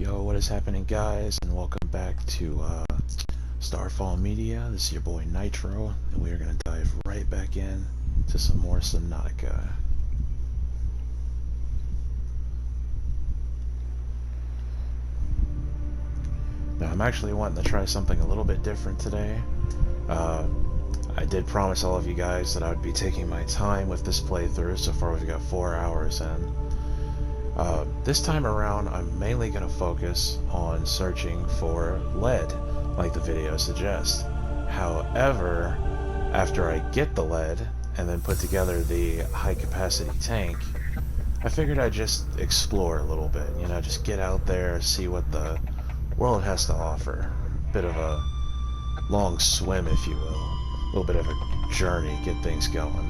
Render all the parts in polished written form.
Yo, what is happening, guys, and welcome back to Starfall Media. This is your boy Nitro, and we are going to dive right back in to some more Subnautica. Now, I'm actually wanting to try something a little bit different today. I did promise all of you guys that I would be taking my time with this playthrough. So far we've got 4 hours in. This time around, I'm mainly going to focus on searching for lead, like the video suggests. However, after I get the lead and then put together the high-capacity tank, I figured I'd just explore a little bit, you know, just get out there, see what the world has to offer. A bit of a long swim, if you will. A little bit of a journey, get things going.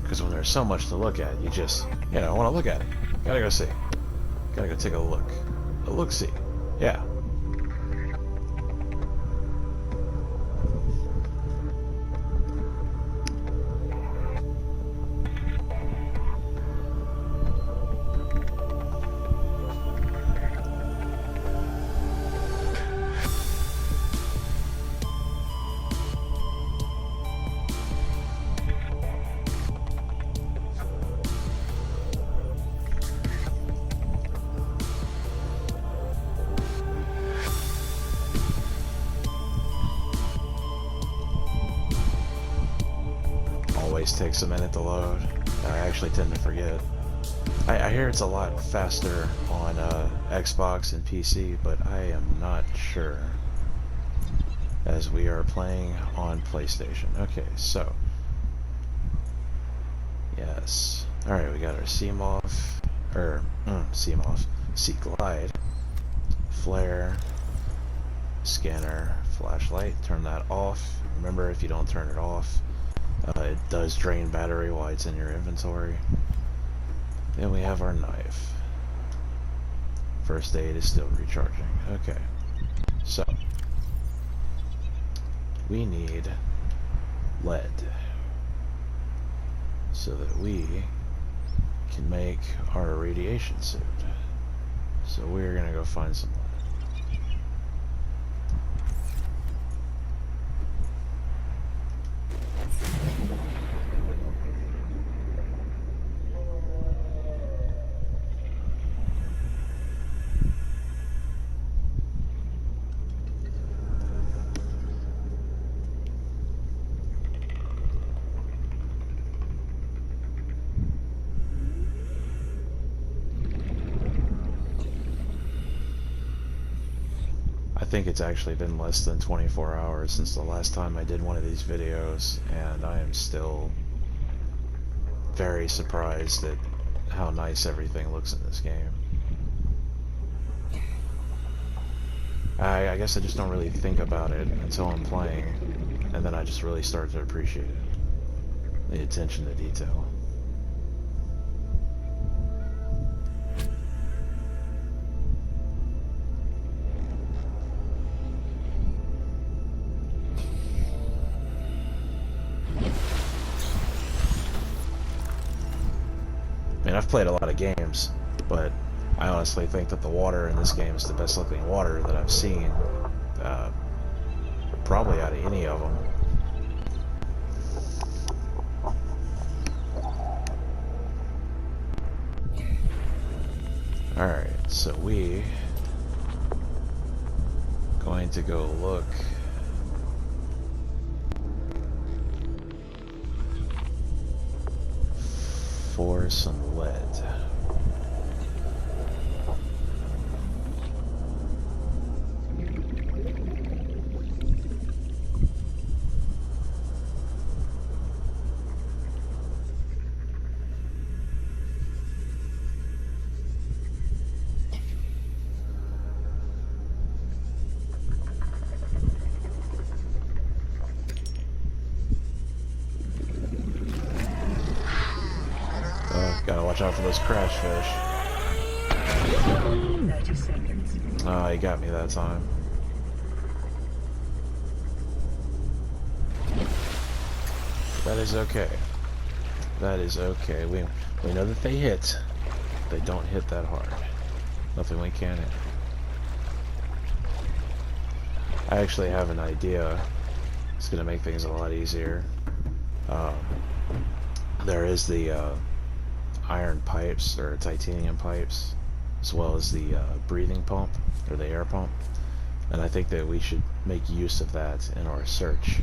Because when there's so much to look at, you just, you know, want to look at it. Gotta go see. Gotta go take a look. A look-see. Yeah. Always takes a minute to load. I actually tend to forget. I hear it's a lot faster on Xbox and PC, but I am not sure, as we are playing on PlayStation. Okay, so yes. Alright, we got our seamoth, sea glide, flare, scanner, flashlight. Turn that off. Remember, if you don't turn it off, it does drain battery while it's in your inventory. Then we have our knife. First aid is still recharging. Okay, so we need lead so that we can make our radiation suit. So we're gonna go find some lead. I think it's actually been less than 24 hours since the last time I did one of these videos, and I am still very surprised at how nice everything looks in this game. I guess I just don't really think about it until I'm playing, and then I just really start to appreciate it. The attention to detail. I mean, I've played a lot of games, but I honestly think that the water in this game is the best looking water that I've seen, probably out of any of them. Alright, so we going to go look for some lead. Gotta watch out for those crash fish. 30 seconds. Oh, he got me that time. That is okay. That is okay. We know that they hit. They don't hit that hard. Nothing we can't hit. I actually have an idea. It's gonna make things a lot easier. There is the iron pipes or titanium pipes, as well as the breathing pump or the air pump, and I think that we should make use of that in our search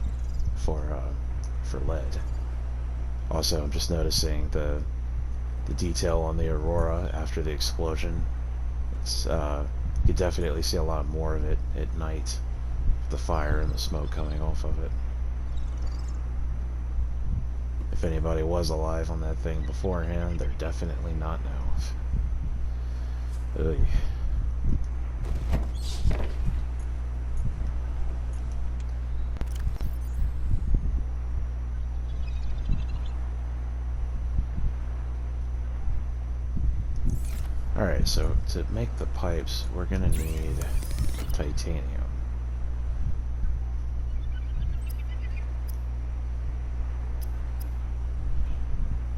for lead. Also, I'm just noticing the detail on the aurora after the explosion. It's you could definitely see a lot more of it at night, the fire and the smoke coming off of it. If anybody was alive on that thing beforehand, they're definitely not now. Ugh. Alright, so to make the pipes, we're gonna need titanium.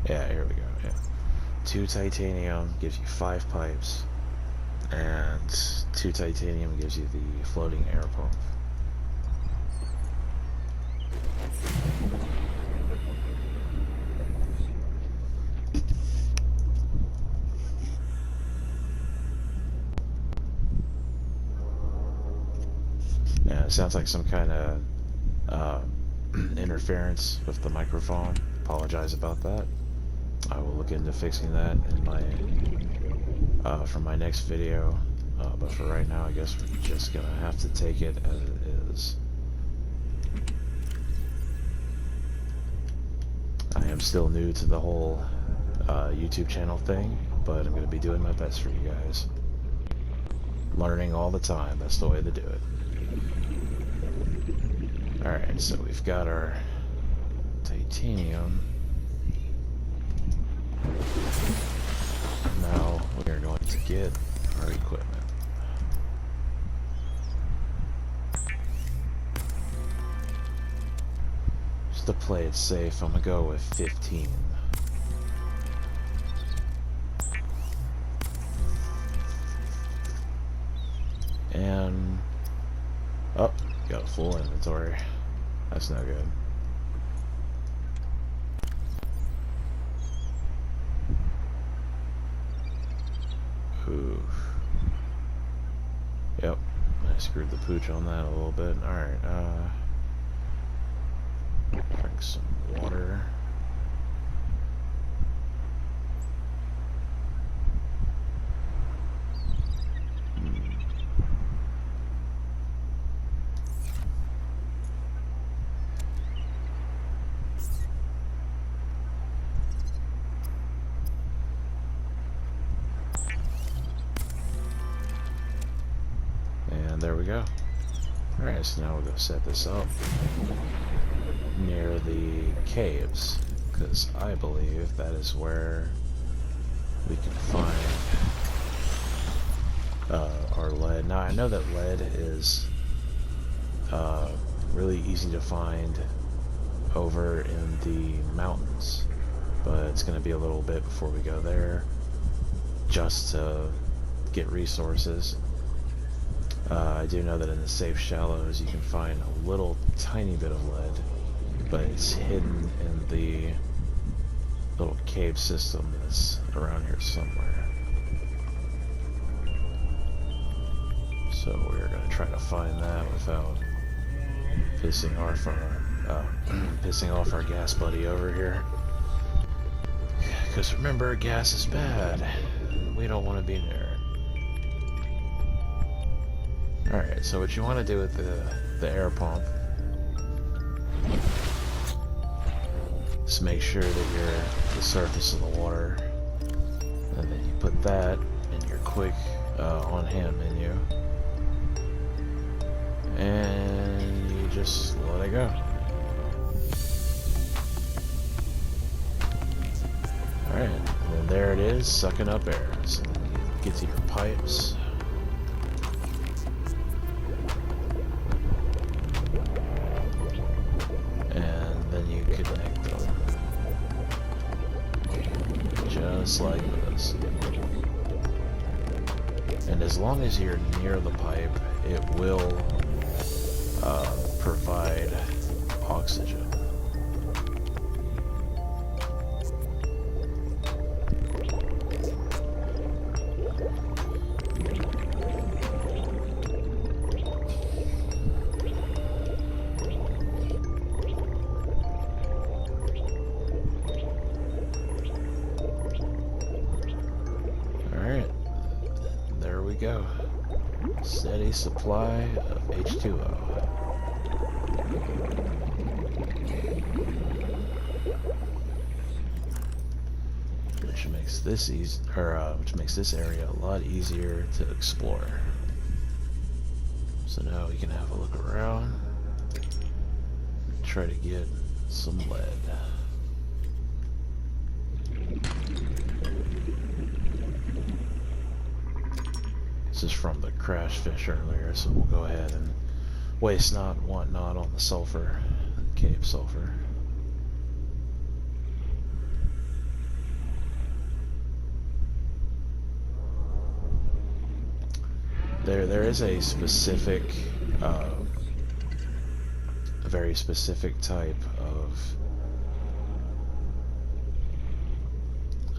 Yeah, here we go. Yeah. 2 titanium gives you 5 pipes, and 2 titanium gives you the floating air pump. Yeah, it sounds like some kind of interference with the microphone. Apologize about that. I will look into fixing that in my for my next video. But for right now, I guess we're just gonna have to take it as it is. I am still new to the whole YouTube channel thing, but I'm gonna be doing my best for you guys. Learning all the time. That's the way to do it. Alright, so we've got our titanium. Now we are going to get our equipment. Just to play it safe, I'm gonna go with 15. And oh, got a full inventory. That's no good. Oof. Yep, I screwed the pooch on that a little bit. Alright, drink some water. There we go. Alright, so now we're going to set this up near the caves, because I believe that is where we can find our lead. Now, I know that lead is really easy to find over in the mountains, but it's going to be a little bit before we go there just to get resources. I do know that in the safe shallows you can find a little tiny bit of lead, but it's hidden in the little cave system that's around here somewhere. So we're going to try to find that without pissing off our gas buddy over here. Because remember, gas is bad. We don't want to be near it. Alright, so what you want to do with the air pump is make sure that you're at the surface of the water, and then you put that in your quick on-hand menu, and you just let it go. Alright, and then there it is, sucking up air. So you get to your pipes. And then you connect them. just like this. And as long as you're near the pipe, it will provide oxygen. Alright, there we go. Steady supply of H2O. Which makes this which makes this area a lot easier to explore. So now we can have a look around, try to get some lead. This is from the crash fish earlier, so we'll go ahead and waste not, want not on the sulfur, cave sulfur. There is a specific, a very specific type of,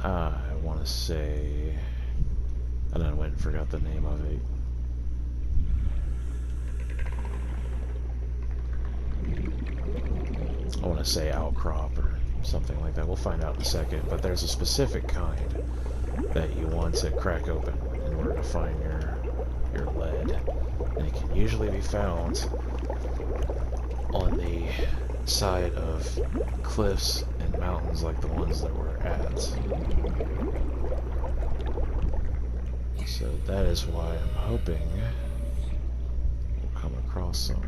I want to say, I don't know, went and forgot the name of it. I want to say outcrop or something like that. We'll find out in a second. But there's a specific kind that you want to crack open in order to find your lead, and it can usually be found on the side of cliffs and mountains like the ones that we're at. So that is why I'm hoping we'll come across some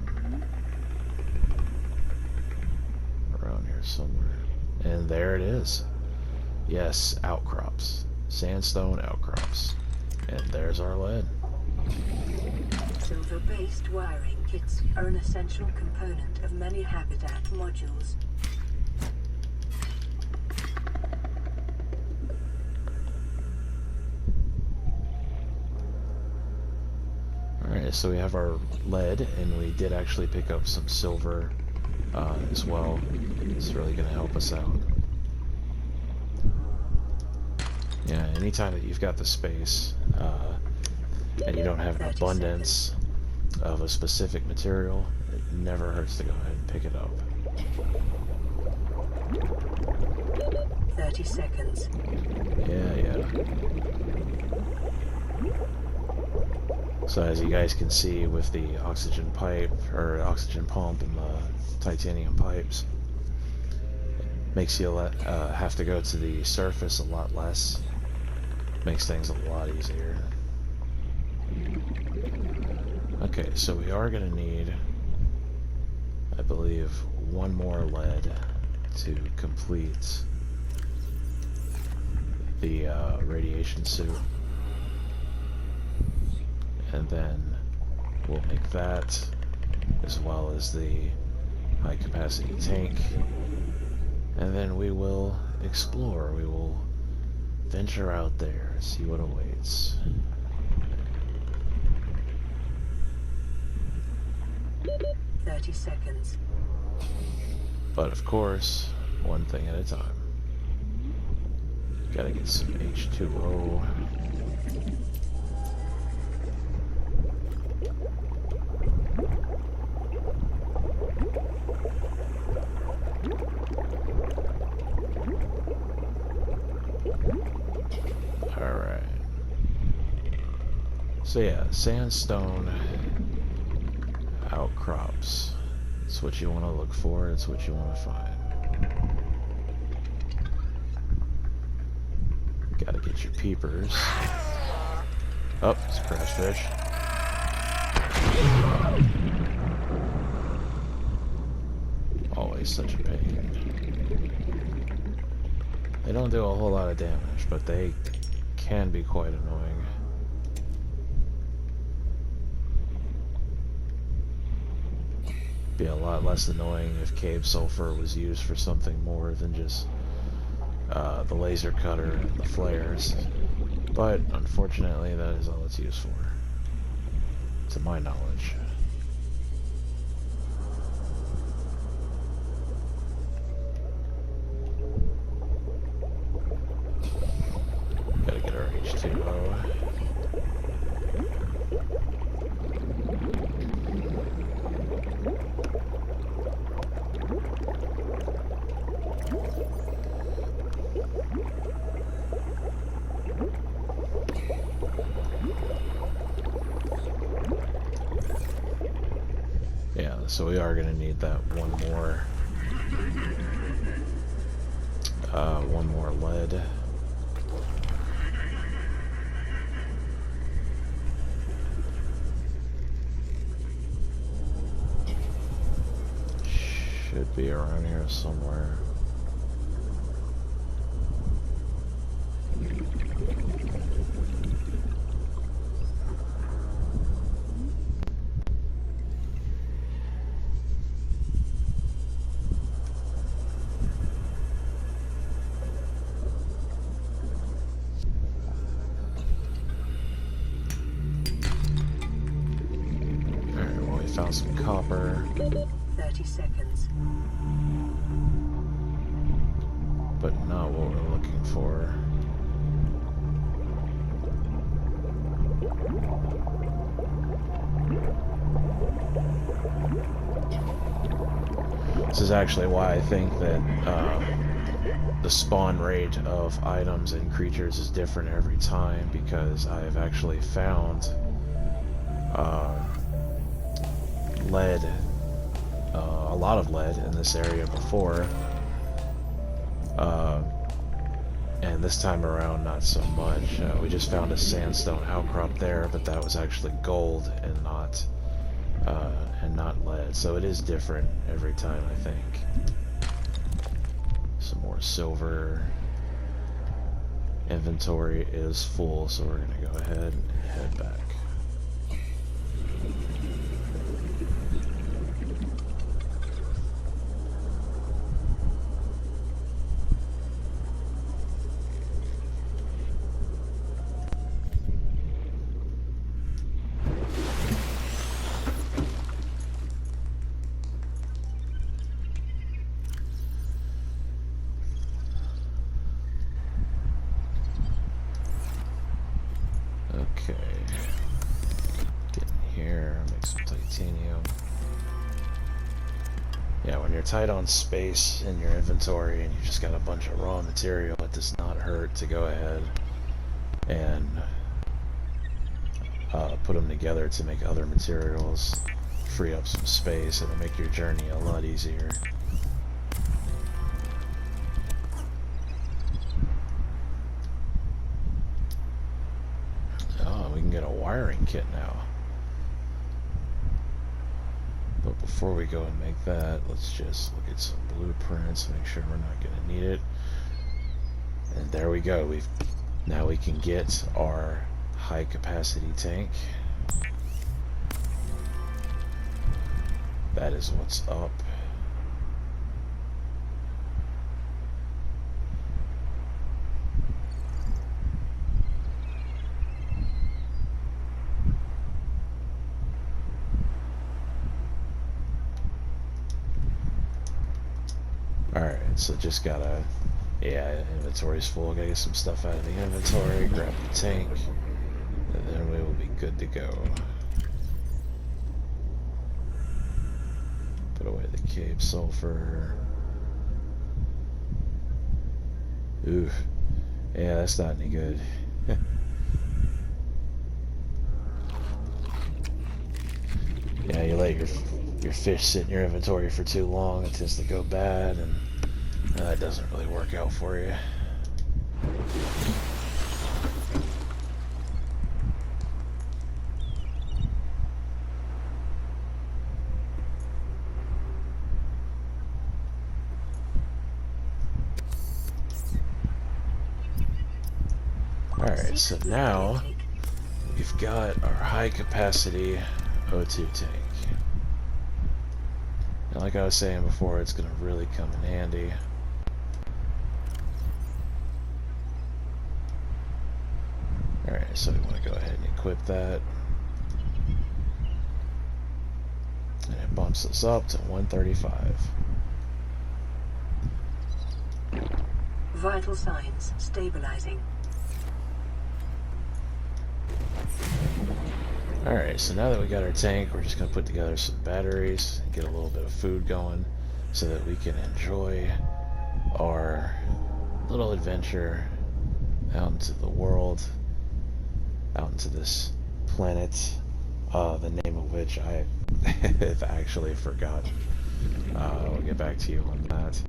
around here somewhere. And there it is. Yes, outcrops. Sandstone outcrops. And there's our lead. Silver-based wiring kits are an essential component of many habitat modules. Alright, so we have our lead, and we did actually pick up some silver as well. It's really going to help us out. Yeah, anytime that you've got the space, and you don't have an abundance of a specific material, it never hurts to go ahead and pick it up. 30 seconds. Yeah. So as you guys can see with the oxygen pipe, or oxygen pump and the titanium pipes, it makes you have to go to the surface a lot less. Makes things a lot easier. Okay, so we are going to need, I believe, one more lead to complete the radiation suit. And then we'll make that, as well as the high capacity tank. And then we will explore, we will venture out there, see what awaits. "30 seconds. But of course, one thing at a time. Gotta get some H2O. Alright. So yeah, sandstone outcrops. It's what you want to look for, it's what you want to find. Gotta get your peepers. Oh, it's a crash fish. Always such a pain. They don't do a whole lot of damage, but they can be quite annoying. Be a lot less annoying if cave sulfur was used for something more than just the laser cutter and the flares. But unfortunately, that is all it's used for, to my knowledge. Gotta get our H2O. Yeah, so we are gonna need that one more lead. Should be around here somewhere. Alright, well, we found some copper. 30 seconds. But not what we're looking for. This is actually why I think that the spawn rate of items and creatures is different every time, because I've actually found lead, a lot of lead in this area before. And this time around, not so much. We just found a sandstone outcrop there, but that was actually gold and not lead. So it is different every time, I think. Some more silver. Inventory is full, so we're gonna go ahead and head back. Okay, get in here, make some titanium. Yeah, when you're tight on space in your inventory and you just got a bunch of raw material, it does not hurt to go ahead and put them together to make other materials, free up some space. It'll make your journey a lot easier. Get a wiring kit now. But before we go and make that, let's just look at some blueprints, make sure we're not going to need it. And there we go. Now we can get our high capacity tank. That is what's up. Alright, so just gotta, yeah, inventory's full, gotta get some stuff out of the inventory, grab the tank, and then we will be good to go. Put away the Cape Sulfur. Ooh, yeah, that's not any good. Yeah, you let your fish sit in your inventory for too long, it tends to go bad, and that doesn't really work out for you. Alright, so now we've got our high capacity O2 tank. And like I was saying before, it's going to really come in handy. Alright, so we want to go ahead and equip that. And it bumps us up to 135. Vital signs stabilizing. Alright, so now that we got our tank, we're just going to put together some batteries and get a little bit of food going so that we can enjoy our little adventure out into the world, out into this planet, the name of which I have actually forgotten. I'll get back to you on that.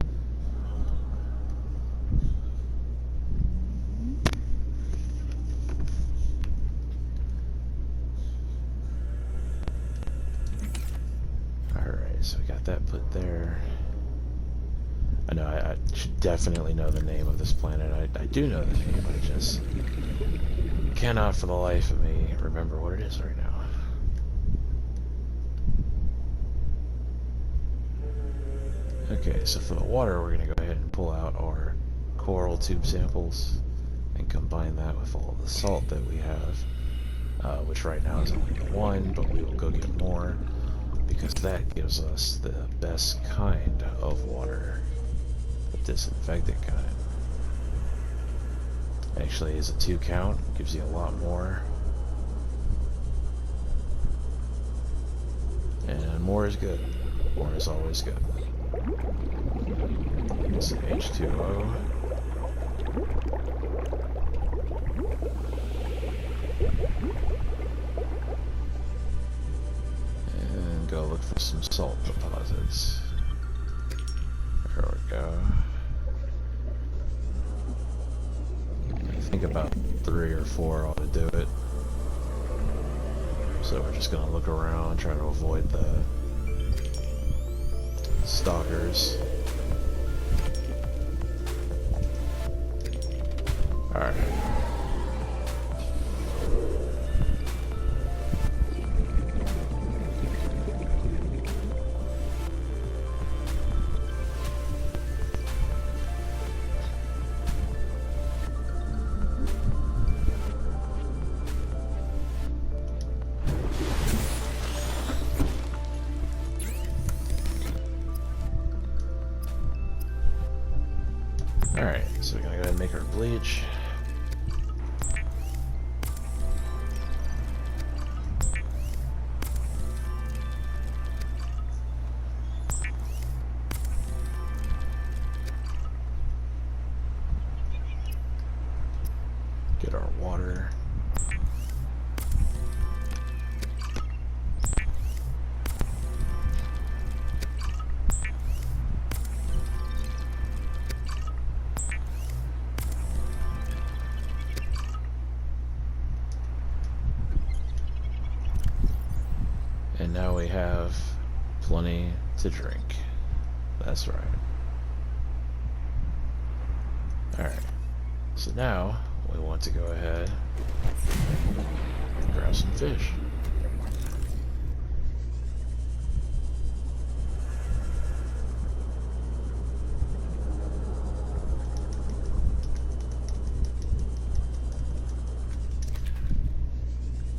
Alright, so we got that put there. I know I should definitely know the name of this planet. I do know the name, I just cannot for the life of me remember what it is right now. Okay, so for the water, we're going to go ahead and pull out our coral tube samples and combine that with all the salt that we have, which right now is only one, but we will go get more because that gives us the best kind of water, the disinfectant kind. Actually, is a 2 count, gives you a lot more, and more is good. More is always good. It's H2O. And go look for some salt deposits. There we go. I think about 3 or 4 ought to do it. So we're just gonna look around, try to avoid the stalkers. Alright. Alright, so we're gonna go ahead and make our bleach. Get our water. And now we have plenty to drink. That's right. Alright. So now we want to go ahead and grab some fish.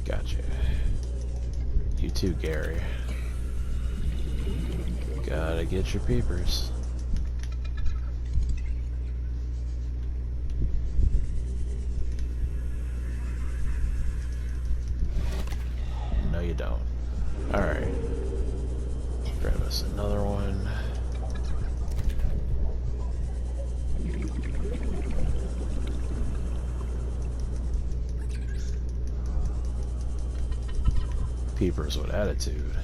Gotcha. You too, Gary. Gotta get your peepers. No, you don't. Alright. Grab us another one. Peepers with attitude.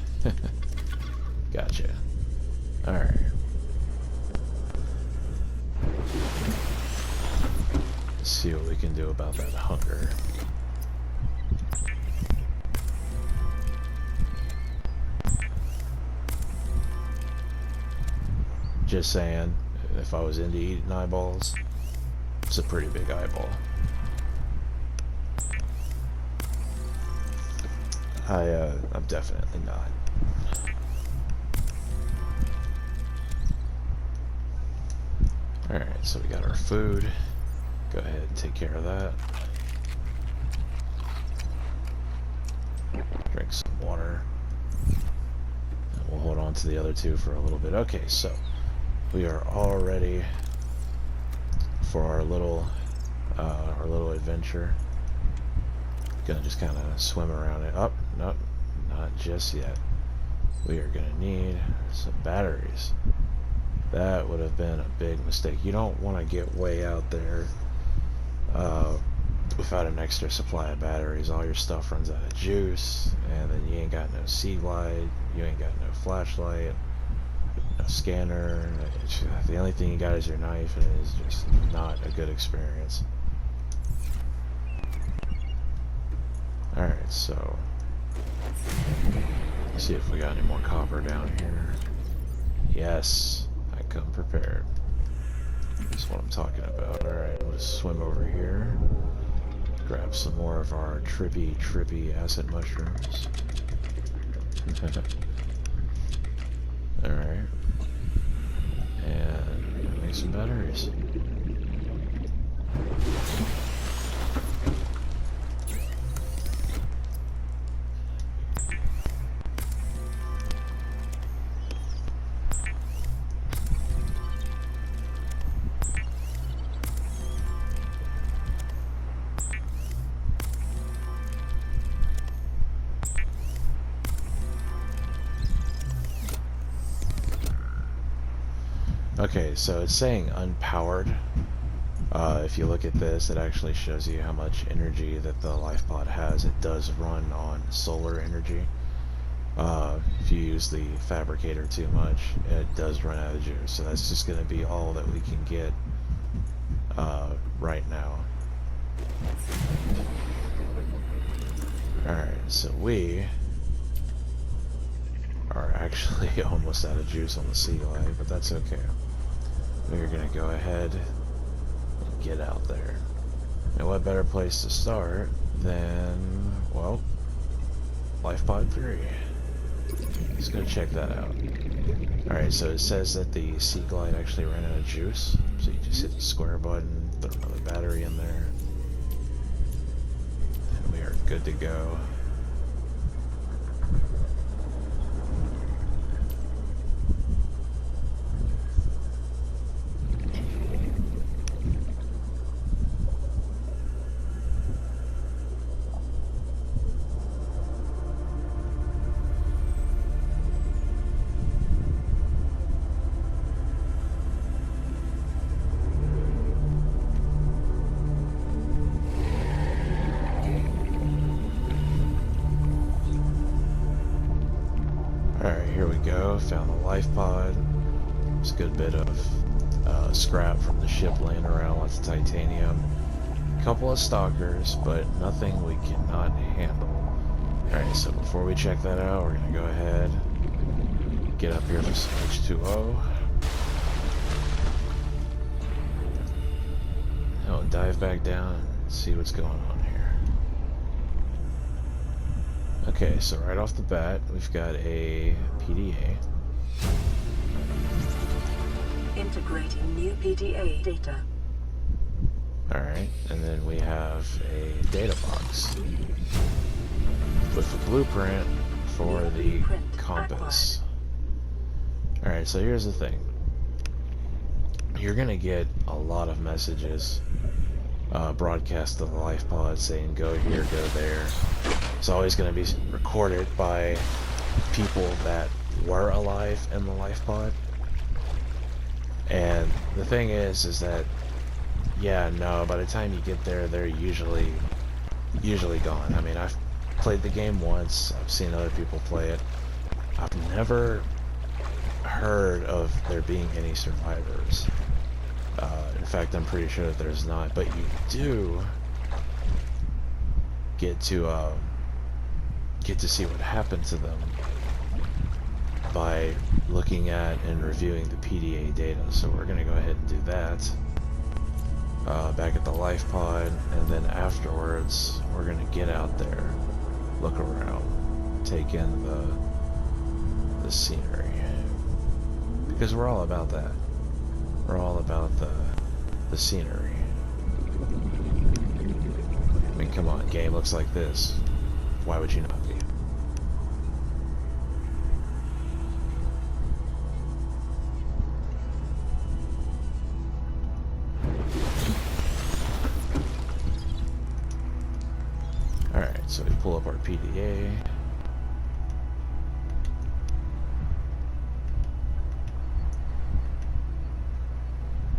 Gotcha. Alright. Let's see what we can do about that hunger. Just saying, if I was into eating eyeballs, it's a pretty big eyeball. I'm definitely not. Alright, so we got our food. Go ahead and take care of that. Drink some water. And we'll hold on to the other two for a little bit. Okay, so we are all ready for our little adventure. Gonna just kind of swim around it. Oh, nope, not just yet. We are gonna need some batteries. That would have been a big mistake. You don't want to get way out there without an extra supply of batteries. All your stuff runs out of juice, and then you ain't got no seed light, you ain't got no flashlight, no scanner. The only thing you got is your knife, and it is just not a good experience. Alright, so let's see if we got any more copper down here. Yes, I come prepared. That's what I'm talking about. Alright, we'll just swim over here. Grab some more of our trippy acid mushrooms. Alright. And make some batteries. Okay, so it's saying unpowered. If you look at this, it actually shows you how much energy that the life pod has. It does run on solar energy. If you use the fabricator too much, it does run out of juice. So that's just going to be all that we can get right now. Alright, so we are actually almost out of juice on the sea light, but that's okay. We're going to go ahead and get out there. And what better place to start than, well, Life Pod 3. Let's go check that out. Alright, so it says that the sea glide actually ran out of juice. So you just hit the square button, put another battery in there, and we are good to go. Alright, here we go. Found the life pod. It's a good bit of scrap from the ship laying around, lots of titanium. A couple of stalkers, but nothing we cannot handle. Alright, so before we check that out, we're going to go ahead, get up here for some H2O. I'll dive back down and see what's going on here. Okay, so right off the bat, we've got a PDA. Integrating new PDA data. Alright, and then we have a data box with the blueprint for the compass. Alright, so here's the thing. You're gonna get a lot of messages broadcast to the life pod saying go here, go there. It's always going to be recorded by people that were alive in the life pod. And the thing is that, yeah, no, by the time you get there, they're usually gone. I mean, I've played the game once, I've seen other people play it. I've never heard of there being any survivors. In fact, I'm pretty sure that there's not, but you do get to see what happened to them by looking at and reviewing the PDA data. So we're gonna go ahead and do that back at the life pod, and then afterwards we're gonna get out there, look around, take in the scenery, because we're all about that. We're all about the scenery. I mean, come on, game looks like this. Why would you not be? So we pull up our PDA.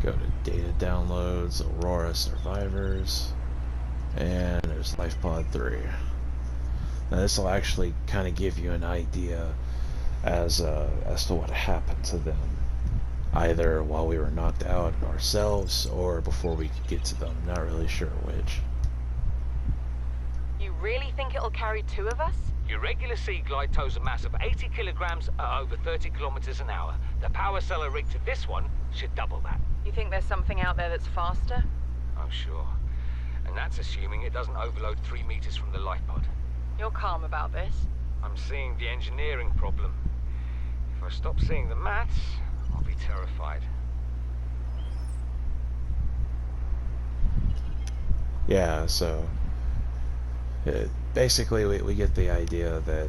Go to data downloads, Aurora survivors, and there's Life Pod 3. Now this will actually kind of give you an idea as to what happened to them, either while we were knocked out ourselves or before we could get to them. Not really sure which. You really think it'll carry 2 of us? Your regular sea glide tows a mass of 80 kilograms at over 30 kilometers an hour. The power cellar rig to this one should double that. You think there's something out there that's faster? I'm sure. And that's assuming it doesn't overload 3 meters from the life pod. You're calm about this? I'm seeing the engineering problem. If I stop seeing the maths, I'll be terrified. Yeah, so basically we get the idea that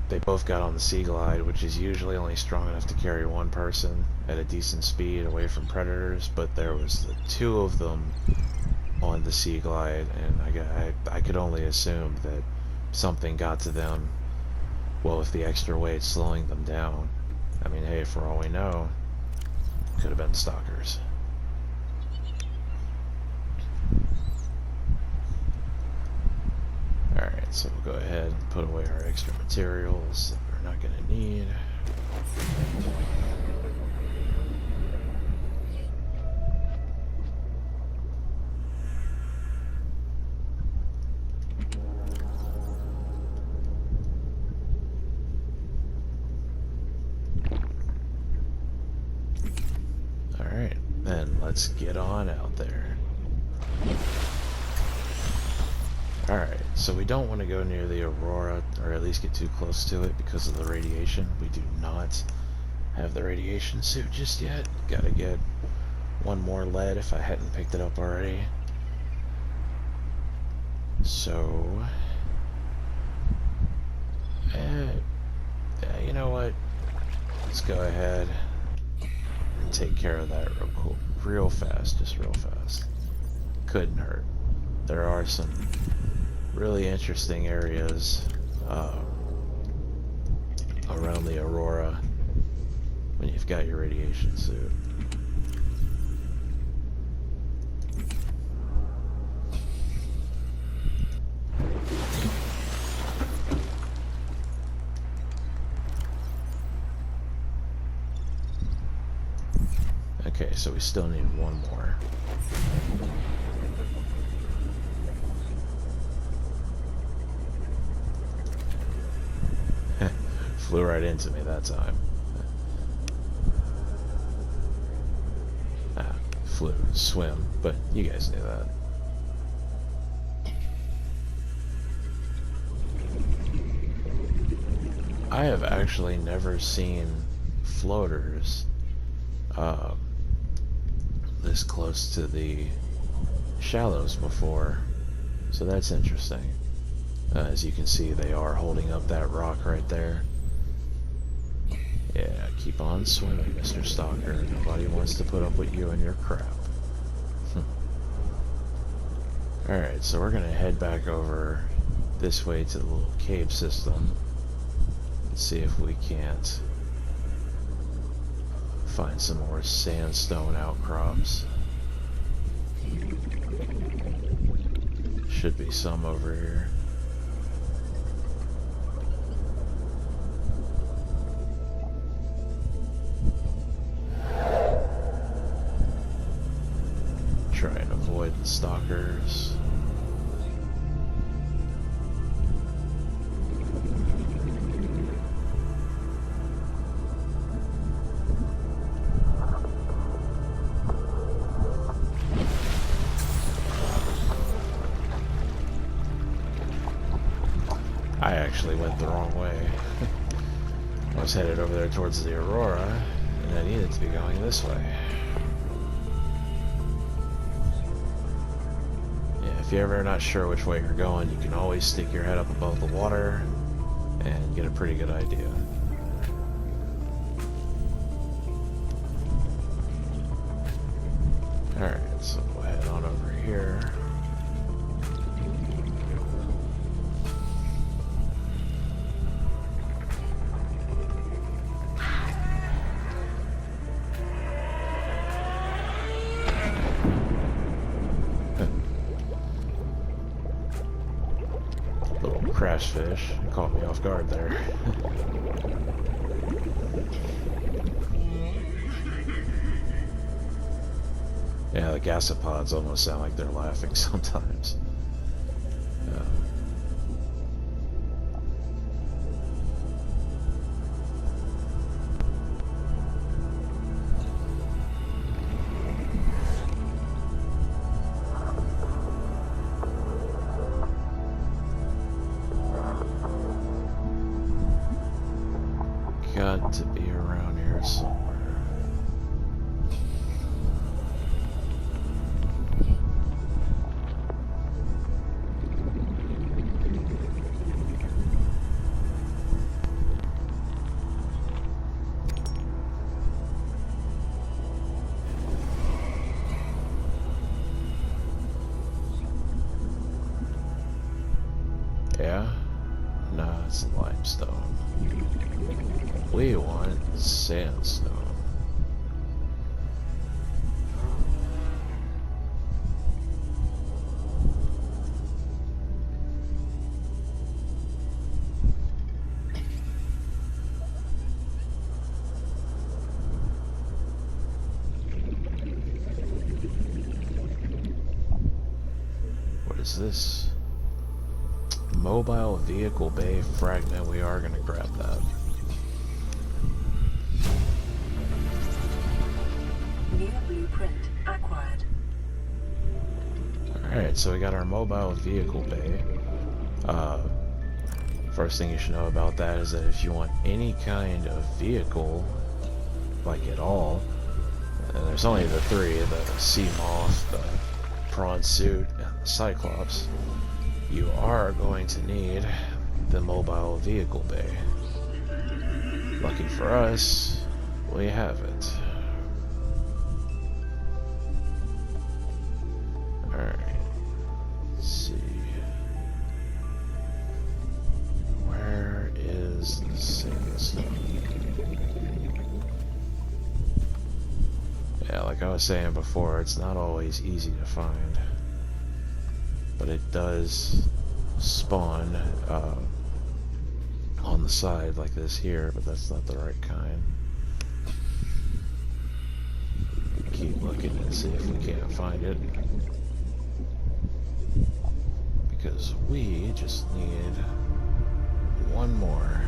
they both got on the Sea Glide, which is usually only strong enough to carry 1 person at a decent speed away from predators, but there was the 2 of them on the Sea Glide, and I could only assume that something got to them, well, with the extra weight slowing them down. I mean, hey, for all we know, could have been stalkers. Alright, so we'll go ahead and put away our extra materials that we're not going to need. Alright, then let's get on out there. Alright, so we don't want to go near the Aurora, or at least get too close to it because of the radiation. We do not have the radiation suit just yet. Gotta get 1 more lead if I hadn't picked it up already. So, you know what? Let's go ahead and take care of that real fast, just real fast. Couldn't hurt. There are some really interesting areas around the Aurora when you've got your radiation suit. Okay, so we still need 1 more. Flew right into me that time. Flew, swim, but you guys knew that. I have actually never seen floaters this close to the shallows before, so that's interesting. As you can see, they are holding up that rock right there. Yeah, keep on swimming, Mr. Stalker. Nobody wants to put up with you and your crap. Alright, so we're gonna head back over this way to the little cave system and see if we can't find some more sandstone outcrops. Should be some over here. Try and avoid the stalkers. I actually went the wrong way. I was headed over there towards the Aurora, and I needed to be going this way. If you're ever not sure which way you're going, you can always stick your head up above the water and get a pretty good idea. Alright, so we'll head on over here. crash fish. It caught me off guard there. Yeah, the gasopods almost sound like they're laughing sometimes. Got to be around here somewhere. Yeah? No, it's limestone. We want sandstone. What is this? Mobile vehicle bay fragment. We are going to grab that. New blueprint acquired. Alright, so we got our mobile vehicle bay. First thing you should know about that is that if you want any kind of vehicle, like at all, there's only the three, the seamoth, the prawn suit, and the cyclops, you are going to need the mobile vehicle bay. Lucky for us, we have it. Alright, let's see. Where is the sandstone? Yeah, like I was saying before, it's not always easy to find. But it does spawn on the side like this here, but that's not the right kind. Keep looking and see if we can't find it. Because we just need one more.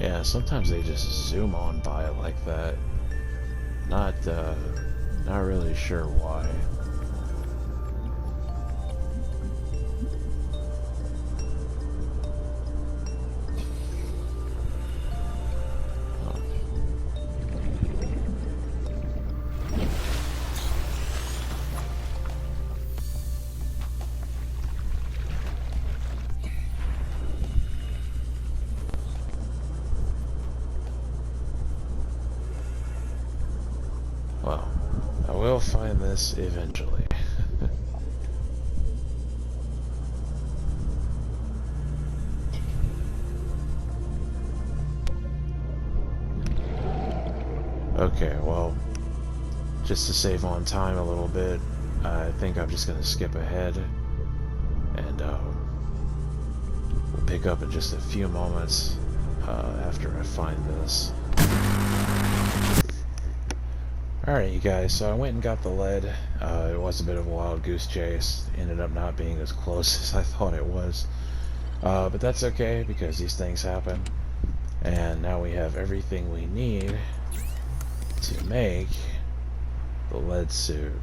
Yeah, sometimes they just zoom on by it like that. Not really sure why. Well, I will find this eventually. Okay, well, just to save on time a little bit, I think I'm just going to skip ahead, and we'll pick up in just a few moments after I find this. Alright, you guys, so I went and got the lead. It was a bit of a wild goose chase. Ended up not being as close as I thought it was. But that's okay, because these things happen. And now we have everything we need to make the lead suit.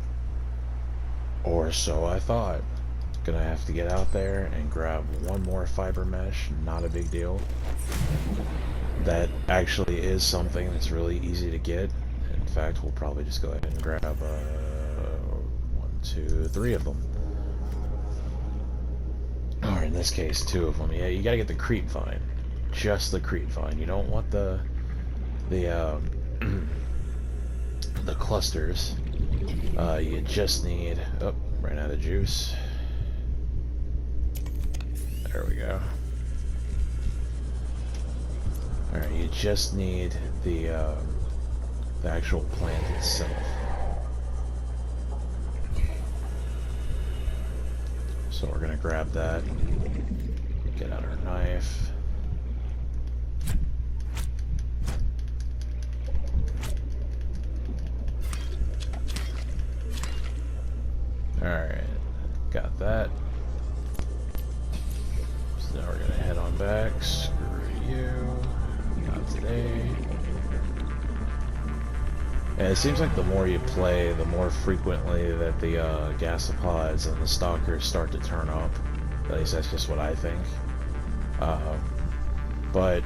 Or so I thought. Gonna have to get out there and grab one more fiber mesh, not a big deal. That actually is something that's really easy to get. In fact, we'll probably just go ahead and grab 1, 2, 3 of them. Or in this case, 2 of them. Yeah, you gotta get the creep vine. Just the creep vine. You don't want the the clusters. You just need... Oh, ran out of juice. There we go. Alright, you just need the actual plant itself. So we're gonna grab that, get out our knife. Alright, got that. So now we're gonna head on back. Screw you. Not today. And it seems like the more you play, the more frequently that the gasopods and the stalkers start to turn up. At least that's just what I think. But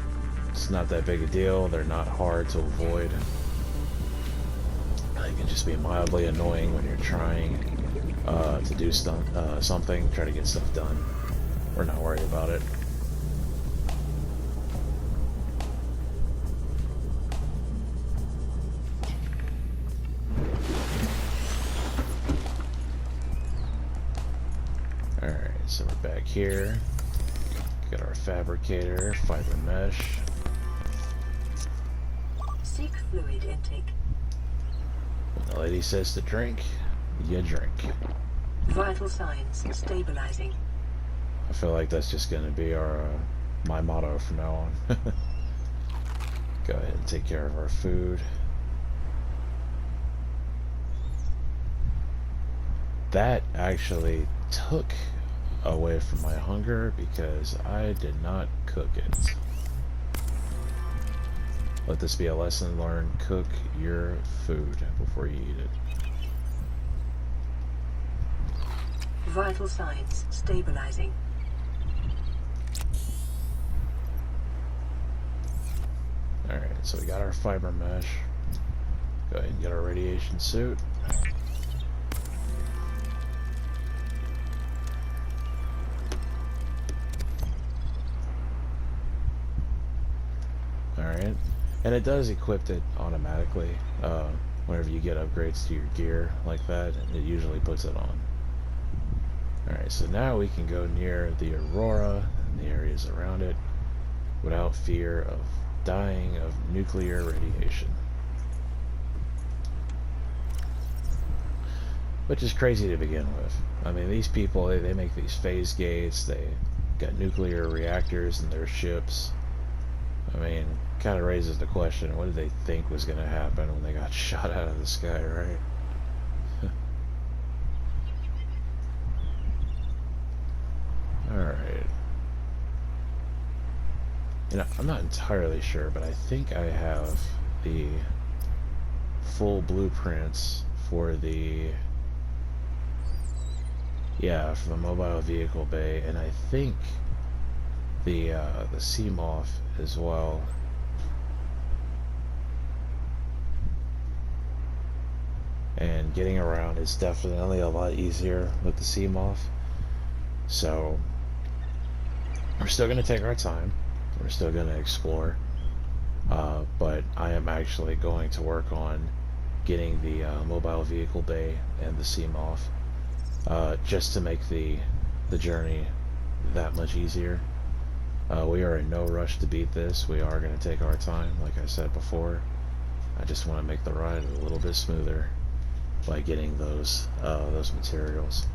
it's not that big a deal. They're not hard to avoid. They can just be mildly annoying when you're trying to do something, try to get stuff done. We're not worried about it. Alright, so we're back here. Got our fabricator, fiber mesh. Seek fluid intake. When the lady says to drink, you drink. Vital signs stabilizing. I feel like that's just going to be our my motto from now on. Go ahead and take care of our food. That actually took away from my hunger because I did not cook it. Let this be a lesson learned. Cook your food before you eat it. Vital signs stabilizing. Alright, so we got our fiber mesh. Go ahead and get our radiation suit. Alright, and it does equip it automatically. Whenever you get upgrades to your gear like that, it usually puts it on. Alright, so now we can go near the Aurora and the areas around it without fear of dying of nuclear radiation. Which is crazy to begin with. I mean, these people, they make these phase gates, they got nuclear reactors in their ships. I mean, kind of raises the question, what did they think was going to happen when they got shot out of the sky, right? Alright. You know, I'm not entirely sure, but I think I have the full blueprints for the... Yeah, for the mobile vehicle bay, and I think the seamoth as well. And getting around is definitely a lot easier with the seamoth. So we're still going to take our time. We're still going to explore. But I am actually going to work on getting the mobile vehicle bay and the seamoth, just to make the journey that much easier. We are in no rush to beat this. We are going to take our time, like I said before. I just want to make the ride a little bit smoother by getting those materials.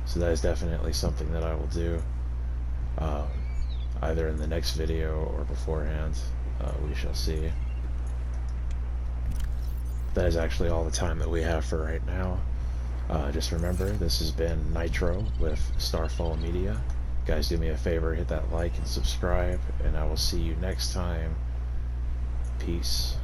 So that is definitely something that I will do, either in the next video or beforehand. We shall see. That is actually all the time that we have for right now. Just remember, this has been Nitro with Starfall Media. Guys, do me a favor, hit that like and subscribe, and I will see you next time. Peace.